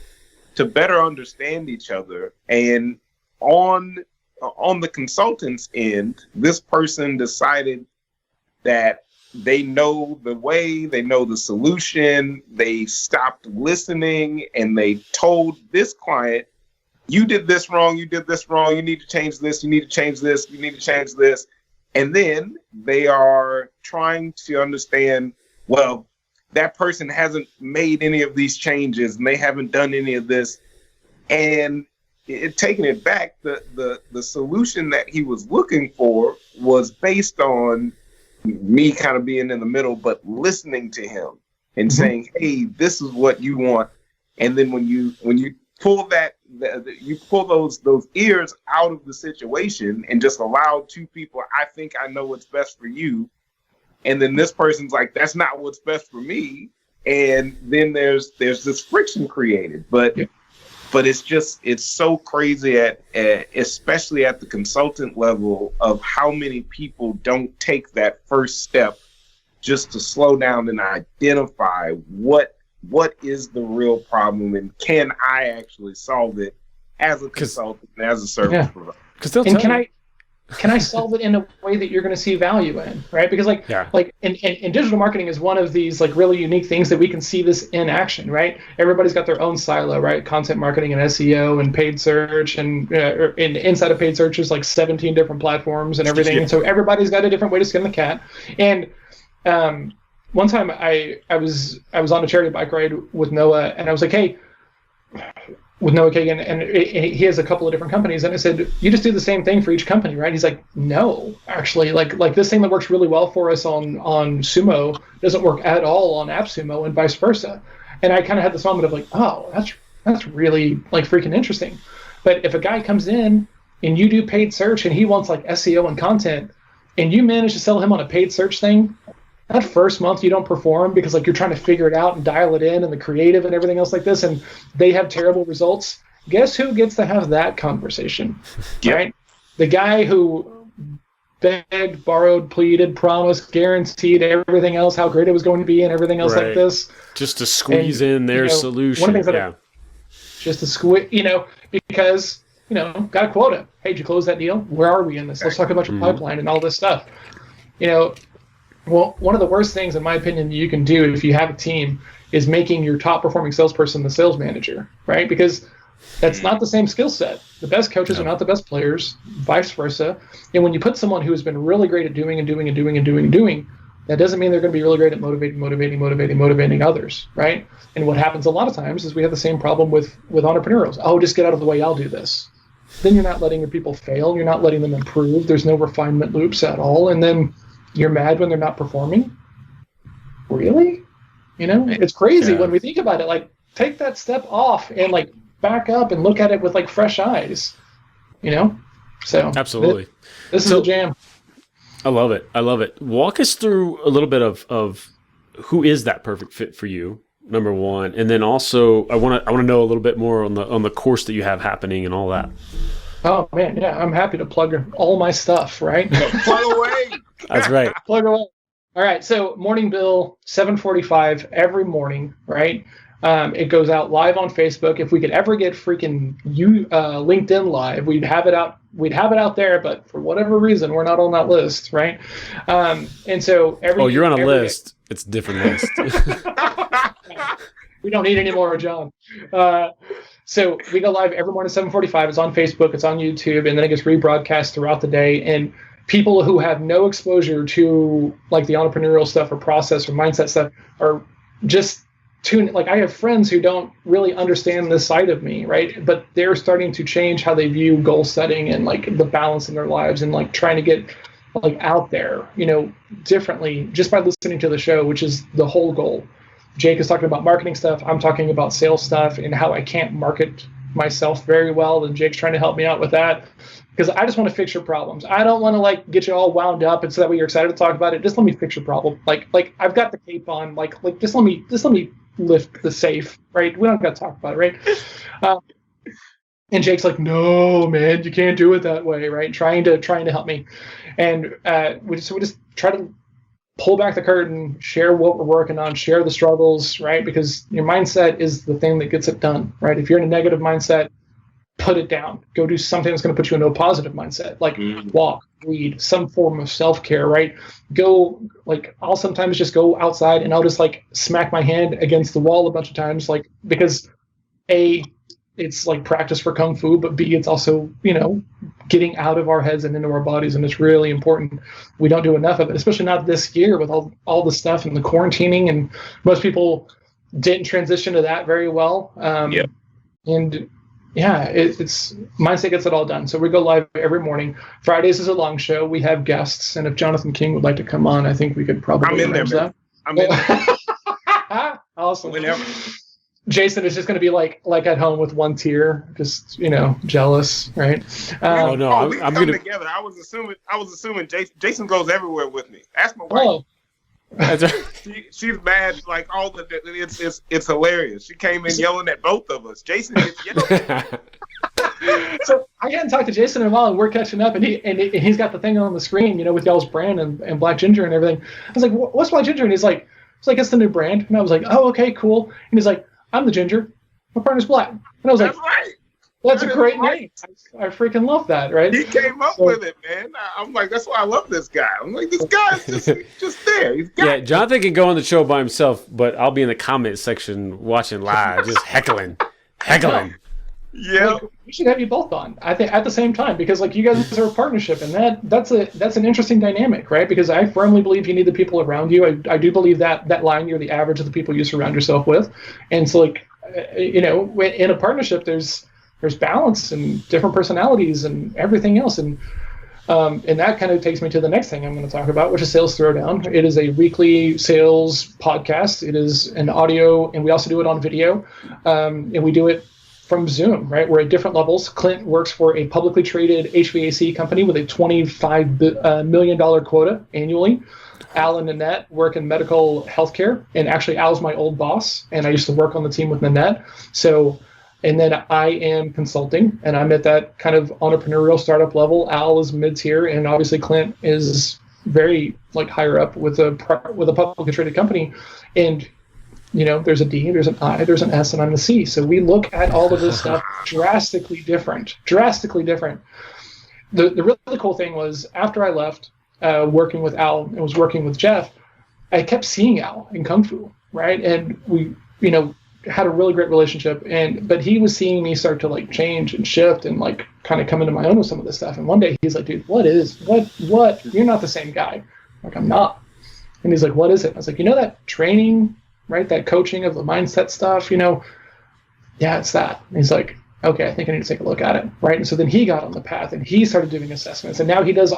to better understand each other. And on the consultant's end, this person decided that they know the way, they know the solution, they stopped listening, and they told this client, you did this wrong, you did this wrong, you need to change this, you need to change this, you need to change this. And then they are trying to understand, well, that person hasn't made any of these changes and they haven't done any of this. And taking it back, the solution that he was looking for was based on me kind of being in the middle, but listening to him and saying, hey, this is what you want. And then when you pull you pull those ears out of the situation and just allow two people, I think I know what's best for you. And then this person's like, that's not what's best for me. And then there's this friction created. But it's so crazy especially at the consultant level, of how many people don't take that first step just to slow down and identify what is the real problem and can I actually solve it as a consultant, as a service provider. Can I solve it in a way that you're going to see value in, right? Because like in digital marketing is one of these like really unique things that we can see this in action, right? Everybody's got their own silo, right? Content marketing and SEO and paid search, and inside of paid search there's like 17 different platforms and everything. And so everybody's got a different way to skin the cat. And one time I was on a charity bike ride with Noah, and I was like, hey, with Noah Kagan, and he has a couple of different companies, and I said, you just do the same thing for each company, right? He's like, no, actually, like this thing that works really well for us on Sumo doesn't work at all on AppSumo, and vice versa. And I kind of had this moment of like, oh, that's really like freaking interesting. But if a guy comes in and you do paid search and he wants like SEO and content, and you manage to sell him on a paid search thing, that first month you don't perform because like you're trying to figure it out and dial it in and the creative and everything else like this, and they have terrible results. Guess who gets to have that conversation? Yep. Right? The guy who begged, borrowed, pleaded, promised, guaranteed everything else, how great it was going to be and everything else like this. Just to squeeze in their solution. One of the things just to squeeze, because, got a quota. Hey, did you close that deal? Where are we in this? Let's talk about your pipeline and all this stuff. Well, one of the worst things, in my opinion, you can do if you have a team is making your top performing salesperson the sales manager, right? Because that's not the same skill set. The best coaches are not the best players, vice versa. And when you put someone who has been really great at doing, that doesn't mean they're going to be really great at motivating others, right? And what happens a lot of times is we have the same problem with entrepreneurials. Oh, just get out of the way, I'll do this. Then you're not letting your people fail. You're not letting them improve. There's no refinement loops at all. And then you're mad when they're not performing? Really? It's crazy when we think about it. Like, take that step off and like back up and look at it with like fresh eyes, you know? So absolutely. This is a jam. I love it. I love it. Walk us through a little bit of who is that perfect fit for you, number one, and then also I want to know a little bit more on the course that you have happening and all that. Oh man, yeah, I'm happy to plug all my stuff, right? Plug away. That's right. Plug away. All right, so Morning Bill, 7:45 every morning, right? It goes out live on Facebook. If we could ever get freaking LinkedIn live, we'd have it out. We'd have it out there, but for whatever reason, we're not on that list, right? And so you're on a list. It's a different list. We don't need any more, John. So we go live every morning at 7:45. It's on Facebook, it's on YouTube, and then it gets rebroadcast throughout the day. And people who have no exposure to like the entrepreneurial stuff or process or mindset stuff are just I have friends who don't really understand this side of me, right? But they're starting to change how they view goal setting and like the balance in their lives and like trying to get like out there, you know, differently just by listening to the show, which is the whole goal. Jake is talking about marketing stuff. I'm talking about sales stuff and how I can't market myself very well. And Jake's trying to help me out with that because I just want to fix your problems. I don't want to like get you all wound up and so that way you're excited to talk about it. Just let me fix your problem. Like I've got the cape on. Like just let me lift the safe, right? We don't got to talk about it, right? And Jake's like, no, man, you can't do it that way, right? Trying to help me, and we just try to pull back the curtain, share what we're working on, share the struggles, right? Because your mindset is the thing that gets it done, right? If you're in a negative mindset, put it down. Go do something that's going to put you into a positive mindset, like walk, read, some form of self-care, right? Go, like, I'll sometimes just go outside and I'll just like smack my hand against the wall a bunch of times, like, because A, it's like practice for Kung Fu, but B, it's also, you know, getting out of our heads and into our bodies. And it's really important. We don't do enough of it, especially not this year with all the stuff and the quarantining, and most people didn't transition to that very well. And yeah, it's mindset gets it all done. So we go live every morning. Fridays is a long show. We have guests, and if Jonathan King would like to come on, I think we could probably arrange that. I'm in there. Awesome. Jason is just going to be like at home with one tear, just, you know, jealous, right? Oh no, I'm going to together. I was assuming Jason goes everywhere with me. Ask my wife. Oh. She's mad, like all the it's hilarious. She came in yelling at both of us. Jason gets yelling. So I hadn't talked to Jason in a while, and we're catching up, and he's got the thing on the screen, you know, with y'all's brand and Black Ginger and everything. I was like, what's Black Ginger? And he's like, it's the new brand. And I was like, oh, okay, cool. And he's like, I'm the Ginger. My partner's Black. And I was like, that's right. That's a great name. I freaking love that, right? He came up with it, man. I'm like, that's why I love this guy. I'm like, this guy's just there. He's got it. Jonathan can go on the show by himself, but I'll be in the comment section watching live, just heckling. Yeah, like, we should have you both on. I think at the same time, because like you guys are a partnership, and that's an interesting dynamic, right? Because I firmly believe you need the people around you. I do believe that line, you're the average of the people you surround yourself with, and so like you know, in a partnership, there's balance and different personalities and everything else, and that kind of takes me to the next thing I'm going to talk about, which is Sales Throwdown. It is a weekly sales podcast. It is an audio, and we also do it on video, and we do it from Zoom, right? We're at different levels. Clint works for a publicly traded HVAC company with a $25 million quota annually. Al and Nanette work in medical healthcare, and actually Al's my old boss, and I used to work on the team with Nanette. So, and then I am consulting, and I'm at that kind of entrepreneurial startup level. Al is mid-tier, and obviously Clint is very like higher up with a publicly traded company. And you know, there's a D, there's an I, there's an S, and I'm the C. So we look at all of this stuff drastically different. The really cool thing was after I left working with Al and was working with Jeff, I kept seeing Al in Kung Fu, right? And we, you know, had a really great relationship. But he was seeing me start to like change and shift and like kind of come into my own with some of this stuff. And one day he's like, dude, what? You're not the same guy. I'm like, I'm not. And he's like, what is it? I was like, you know that training, right? That coaching of the mindset stuff, you know? Yeah, it's that. And he's like, okay, I think I need to take a look at it, right? And so then he got on the path and he started doing assessments, and now he does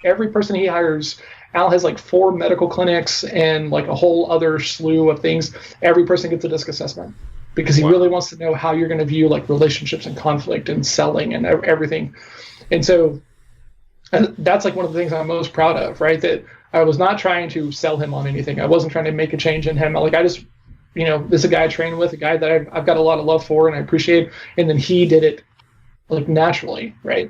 every person he hires. Al has like 4 medical clinics and like a whole other slew of things. Every person gets a disc assessment, because he really wants to know how you're going to view like relationships and conflict and selling and everything. And so that's like one of the things I'm most proud of, right? That I was not trying to sell him on anything. I wasn't trying to make a change in him. Like I just, this is a guy I train with, a guy that I've got a lot of love for and I appreciate. And then he did it like naturally, right?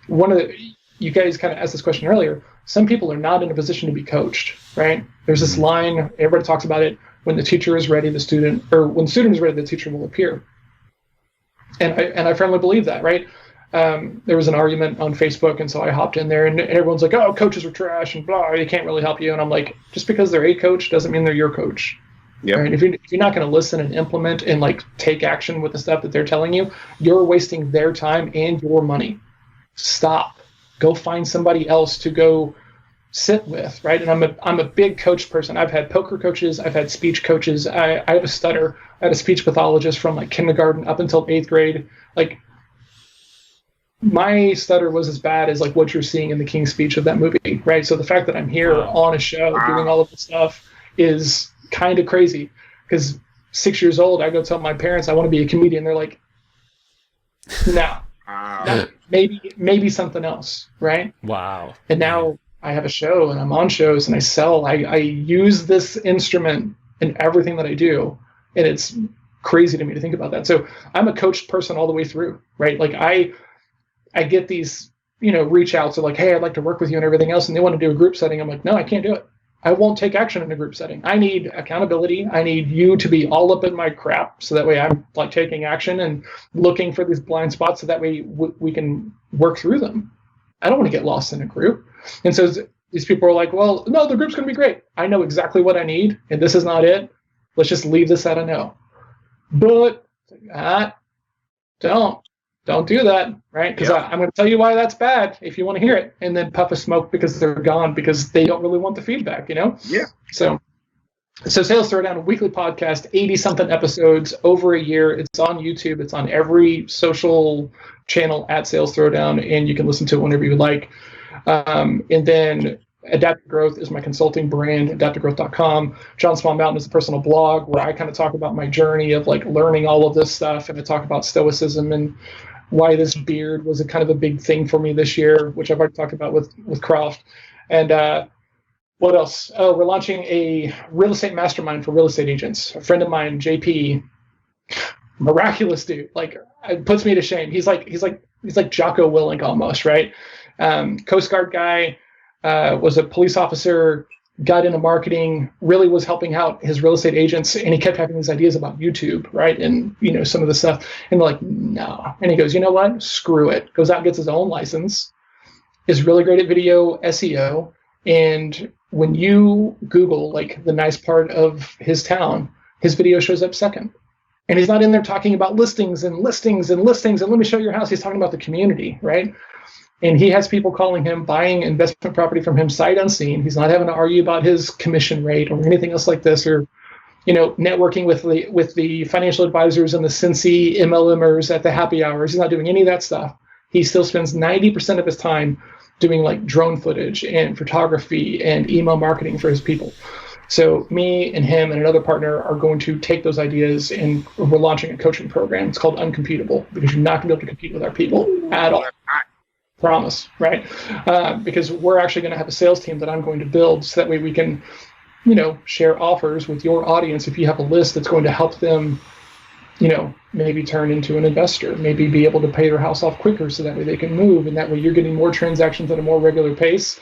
You guys kind of asked this question earlier. Some people are not in a position to be coached, right? There's this line, everybody talks about it, when the teacher is ready, when the student is ready, the teacher will appear. And I firmly believe that, right? There was an argument on Facebook, and so I hopped in there, and everyone's like, oh, coaches are trash, and blah, they can't really help you. And I'm like, just because they're a coach doesn't mean they're your coach. Yeah. Right? If you're not going to listen and implement and like take action with the stuff that they're telling you, you're wasting their time and your money. Stop. Go find somebody else to go sit with, right? And I'm a big coach person. I've had poker coaches. I've had speech coaches. I have a stutter. I had a speech pathologist from like kindergarten up until 8th grade. Like my stutter was as bad as like what you're seeing in the King's Speech of that movie, right? So the fact that I'm here on a show doing all of this stuff is kind of crazy, because 6 years old, I go tell my parents I want to be a comedian. They're like, no, maybe something else, right? Wow. And now I have a show and I'm on shows and I sell. I use this instrument in everything that I do, and it's crazy to me to think about that. So I'm a coached person all the way through, right? Like I get these, reach outs of like, hey, I'd like to work with you and everything else, and they want to do a group setting. I'm like, no, I can't do it. I won't take action in a group setting. I need accountability. I need you to be all up in my crap, so that way I'm like taking action and looking for these blind spots, so that way we can work through them. I don't want to get lost in a group. And so these people are like, well, no, the group's going to be great. I know exactly what I need, and this is not it. Let's just leave this at a no. But don't do that, right? Because I'm going to tell you why that's bad if you want to hear it, and then puff a smoke because they're gone, because they don't really want the feedback, Yeah. So Sales Throwdown, a weekly podcast, 80-something episodes, over a year. It's on YouTube. It's on every social channel at Sales Throwdown, and you can listen to it whenever you like. And then Adaptive Growth is my consulting brand, adaptivegrowth.com. John Small Mountain is a personal blog where I kind of talk about my journey of like learning all of this stuff, and I talk about stoicism and why this beard was a kind of a big thing for me this year, which I've already talked about with Croft. And what else? Oh, we're launching a real estate mastermind for real estate agents. A friend of mine, JP, miraculous dude, like it puts me to shame. He's like Jocko Willink almost, right? Coast Guard guy, was a police officer, got into marketing, really was helping out his real estate agents, and he kept having these ideas about YouTube, right? And, some of the stuff, and they're like, no. And he goes, you know what? Screw it. Goes out and gets his own license, is really great at video SEO, and when you Google, like, the nice part of his town, his video shows up second. And he's not in there talking about listings and listings and listings, and let me show you your house. He's talking about the community, right? And he has people calling him, buying investment property from him sight unseen. He's not having to argue about his commission rate or anything else like this, or, networking with the financial advisors and the Cincy MLMers at the happy hours. He's not doing any of that stuff. He still spends 90% of his time doing like drone footage and photography and email marketing for his people. So me and him and another partner are going to take those ideas, and we're launching a coaching program. It's called Uncompetable, because you're not going to be able to compete with our people at all. Promise, right? Because we're actually going to have a sales team that I'm going to build, so that way we can, share offers with your audience. If you have a list that's going to help them, maybe turn into an investor, maybe be able to pay their house off quicker, so that way they can move, and that way you're getting more transactions at a more regular pace.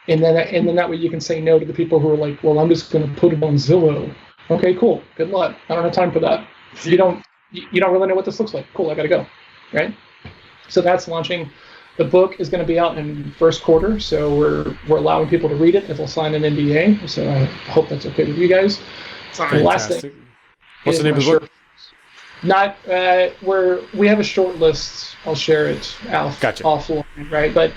And then that way you can say no to the people who are like, well, I'm just going to put it on Zillow. Okay, cool. Good luck. I don't have time for that. You don't really know what this looks like. Cool. I got to go. Right. So that's launching. The book is going to be out in first quarter, so we're allowing people to read it if they'll sign an NDA. So I hope that's okay with you guys. The last thing. What's the name of the book? We have a short list. I'll share it offline, right? But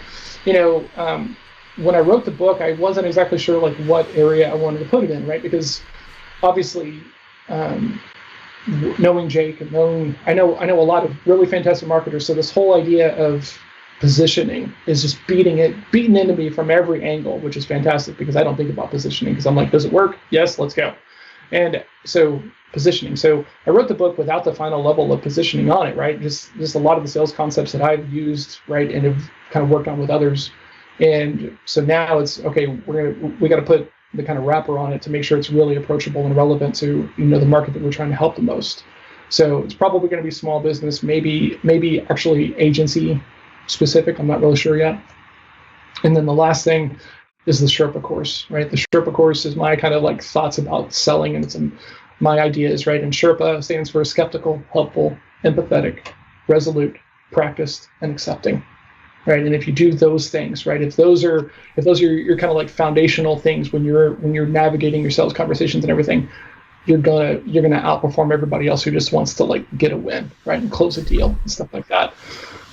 when I wrote the book, I wasn't exactly sure like what area I wanted to put it in, right? Because obviously, knowing Jake and I know a lot of really fantastic marketers. So this whole idea of positioning is just beaten into me from every angle, which is fantastic, because I don't think about positioning, because I'm like, does it work? Yes, let's go. And so positioning. So I wrote the book without the final level of positioning on it, right? Just a lot of the sales concepts that I've used, right, and have kind of worked on with others. And so now it's okay. We got to put the kind of wrapper on it to make sure it's really approachable and relevant to the market that we're trying to help the most. So it's probably going to be small business, maybe actually agency specific. I'm not really sure yet. And then the last thing is the Sherpa course, right? The Sherpa course is my kind of like thoughts about selling and some my ideas, right? And Sherpa stands for skeptical, helpful, empathetic, resolute, practiced, and accepting, right? And if you do those things, right? If those are your kind of like foundational things when you're navigating your sales conversations and everything, you're gonna outperform everybody else who just wants to like get a win, right? And close a deal and stuff like that.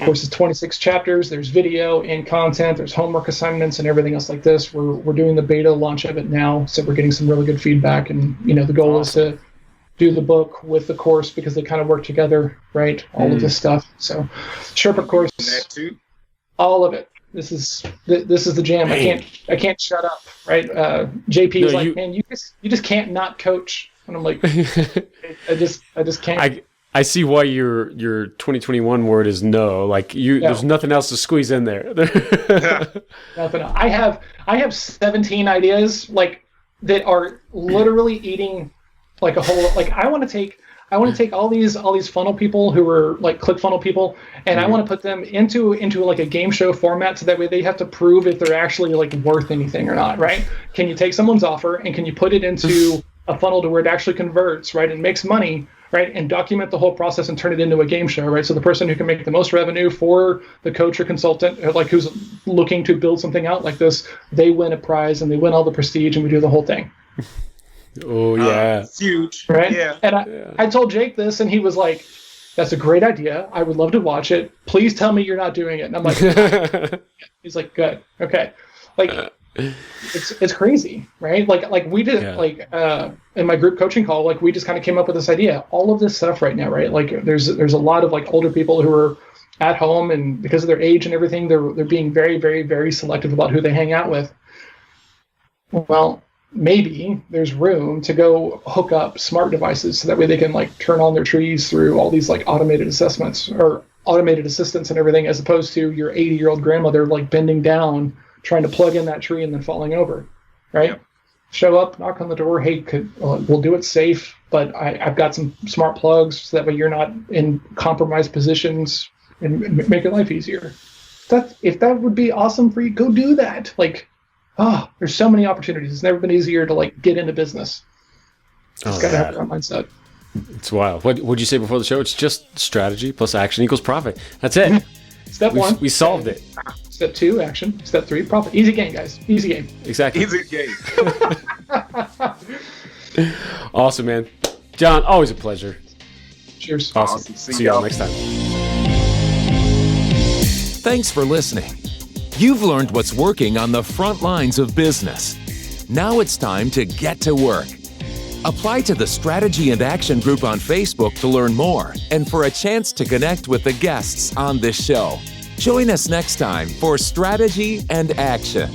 Of course, it's 26 chapters. There's video and content. There's homework assignments and everything else like this. We're doing the beta launch of it now, so we're getting some really good feedback. And the goal is to do the book with the course because they kind of work together, right? All of this stuff. So, Sherpa course, that too. all of it. This is the jam. Man. I can't shut up, right? JP is like, man, you just can't not coach. And I'm like, I just can't. I see why your 2021 word is no. Like there's nothing else to squeeze in there. Nothing else. I have 17 ideas like that are literally eating like a whole. Like I want to take all these funnel people who are like ClickFunnels people, and I want to put them into like a game show format so that way they have to prove if they're actually like worth anything or not, right? Can you take someone's offer and can you put it into a funnel to where it actually converts, right, and makes money, right, and document the whole process and turn it into a game show, right? So the person who can make the most revenue for the coach or consultant, or like who's looking to build something out like this, they win a prize and they win all the prestige and we do the whole thing. Oh yeah, it's huge, right? Yeah. And I told Jake this, and he was like, "That's a great idea. I would love to watch it. Please tell me you're not doing it." And I'm like, he's like, "Good, okay." Like, it's crazy, right? Like we did in my group coaching call, like we just kind of came up with this idea. All of this stuff right now, right? Like there's a lot of like older people who are at home, and because of their age and everything, they're being very, very, very selective about who they hang out with. Well, maybe there's room to go hook up smart devices so that way they can like turn on their trees through all these like automated assessments or automated assistants and everything, as opposed to your 80-year-old grandmother like bending down trying to plug in that tree and then falling over, right? Yep. Show up, knock on the door. Hey, we'll do it safe, but I've got some smart plugs so that way you're not in compromised positions and make your life easier. If that would be awesome for you, go do that. Like, there's so many opportunities. It's never been easier to like get into business. Just gotta have that mindset. It's wild. What'd you say before the show? It's just strategy plus action equals profit. That's it. Step one. We solved it. Step 2, action. Step 3, profit. Easy game, guys. Easy game. Exactly. Easy game. Awesome, man. John, always a pleasure. Cheers. Awesome. See y'all next time. Thanks for listening. You've learned what's working on the front lines of business. Now it's time to get to work. Apply to the Strategy and Action group on Facebook to learn more and for a chance to connect with the guests on this show. Join us next time for Strategy and Action.